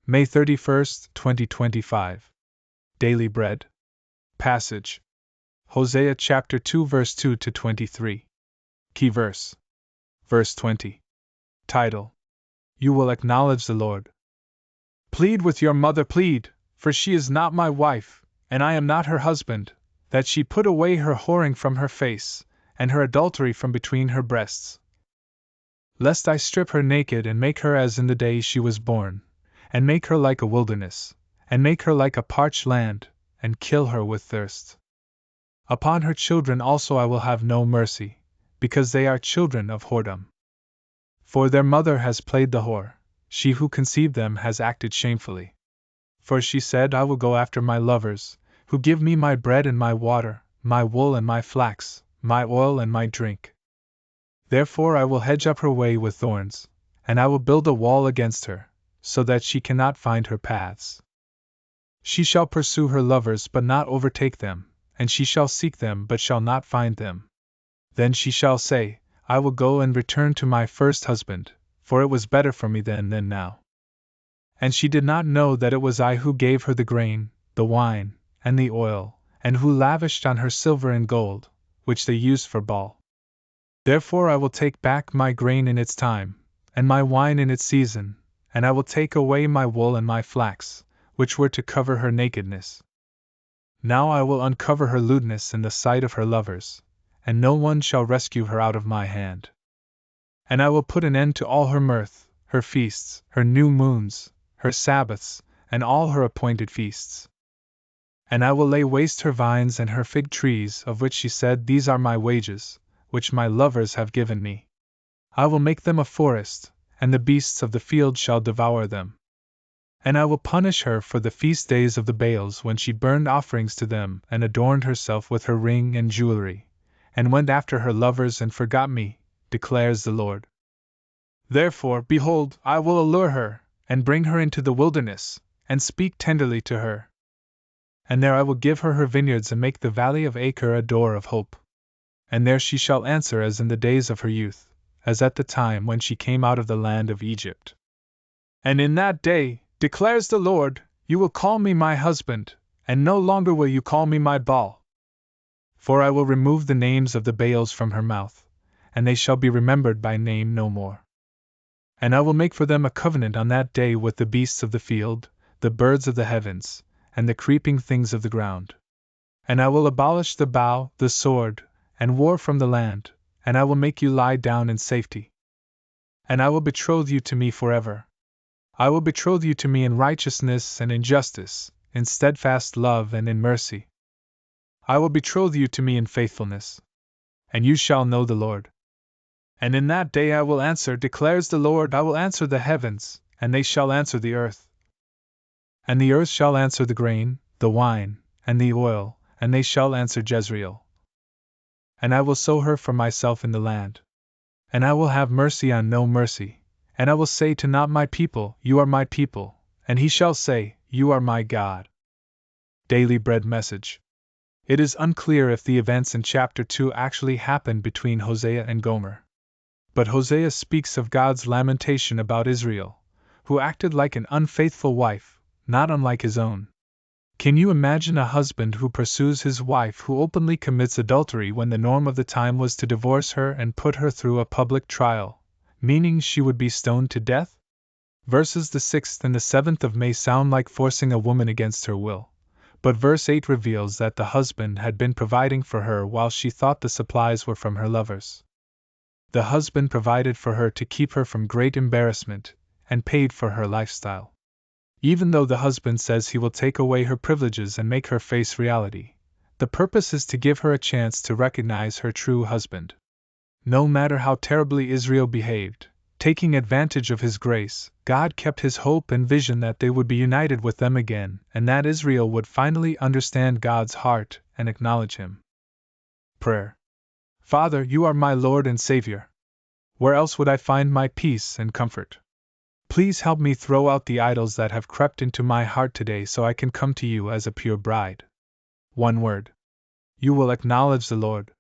May 31st, 2025. Daily Bread. Passage. Hosea chapter 2 verse 2 to 23. Key verse. Verse 20. Title. You will acknowledge the Lord. Plead with your mother, plead, for she is not my wife, and I am not her husband, that she put away her whoring from her face, and her adultery from between her breasts. Lest I strip her naked and make her as in the day she was born, and make her like a wilderness, and make her like a parched land, and kill her with thirst. Upon her children also I will have no mercy, because they are children of whoredom. For their mother has played the whore, she who conceived them has acted shamefully. For she said, I will go after my lovers, who give me my bread and my water, my wool and my flax, my oil and my drink. Therefore I will hedge up her way with thorns, and I will build a wall against her, so that she cannot find her paths. She shall pursue her lovers but not overtake them, and she shall seek them but shall not find them. Then she shall say, I will go and return to my first husband, for it was better for me then than now. And she did not know that it was I who gave her the grain, the wine, and the oil, and who lavished on her silver and gold, which they used for ball. Therefore I will take back my grain in its time, and my wine in its season, and I will take away my wool and my flax, which were to cover her nakedness. Now I will uncover her lewdness in the sight of her lovers, and no one shall rescue her out of my hand. And I will put an end to all her mirth, her feasts, her new moons, her Sabbaths, and all her appointed feasts. And I will lay waste her vines and her fig trees, of which she said, These are my wages, which my lovers have given me. I will make them a forest, and the beasts of the field shall devour them. And I will punish her for the feast days of the Baals, when she burned offerings to them and adorned herself with her ring and jewelry, and went after her lovers and forgot me, declares the Lord. Therefore, behold, I will allure her, and bring her into the wilderness, and speak tenderly to her. And there I will give her her vineyards and make the valley of Acre a door of hope. And there she shall answer as in the days of her youth, as at the time when she came out of the land of Egypt. And in that day, declares the Lord, you will call me my husband, and no longer will you call me my Baal. For I will remove the names of the Baals from her mouth, and they shall be remembered by name no more. And I will make for them a covenant on that day with the beasts of the field, the birds of the heavens, and the creeping things of the ground. And I will abolish the bow, the sword, and war from the land, and I will make you lie down in safety. And I will betroth you to me forever. I will betroth you to me in righteousness and in justice, in steadfast love and in mercy. I will betroth you to me in faithfulness. And you shall know the Lord. And in that day I will answer, declares the Lord, I will answer the heavens, and they shall answer the earth. And the earth shall answer the grain, the wine, and the oil, and they shall answer Jezreel. And I will sow her for myself in the land. And I will have mercy on no mercy. And I will say to not my people, You are my people, and he shall say, You are my God. Daily Bread Message. It is unclear if the events in chapter 2 actually happened between Hosea and Gomer. But Hosea speaks of God's lamentation about Israel, who acted like an unfaithful wife, not unlike his own. Can you imagine a husband who pursues his wife who openly commits adultery when the norm of the time was to divorce her and put her through a public trial, meaning she would be stoned to death? Verses the 6th and the 7th of May sound like forcing a woman against her will, but verse 8 reveals that the husband had been providing for her while she thought the supplies were from her lovers. The husband provided for her to keep her from great embarrassment, and paid for her lifestyle. Even though the husband says he will take away her privileges and make her face reality, the purpose is to give her a chance to recognize her true husband. No matter how terribly Israel behaved, taking advantage of his grace, God kept his hope and vision that they would be united with them again, and that Israel would finally understand God's heart and acknowledge him. Prayer. Father, you are my Lord and Savior. Where else would I find my peace and comfort? Please help me throw out the idols that have crept into my heart today so I can come to you as a pure bride. One word. You will acknowledge the Lord.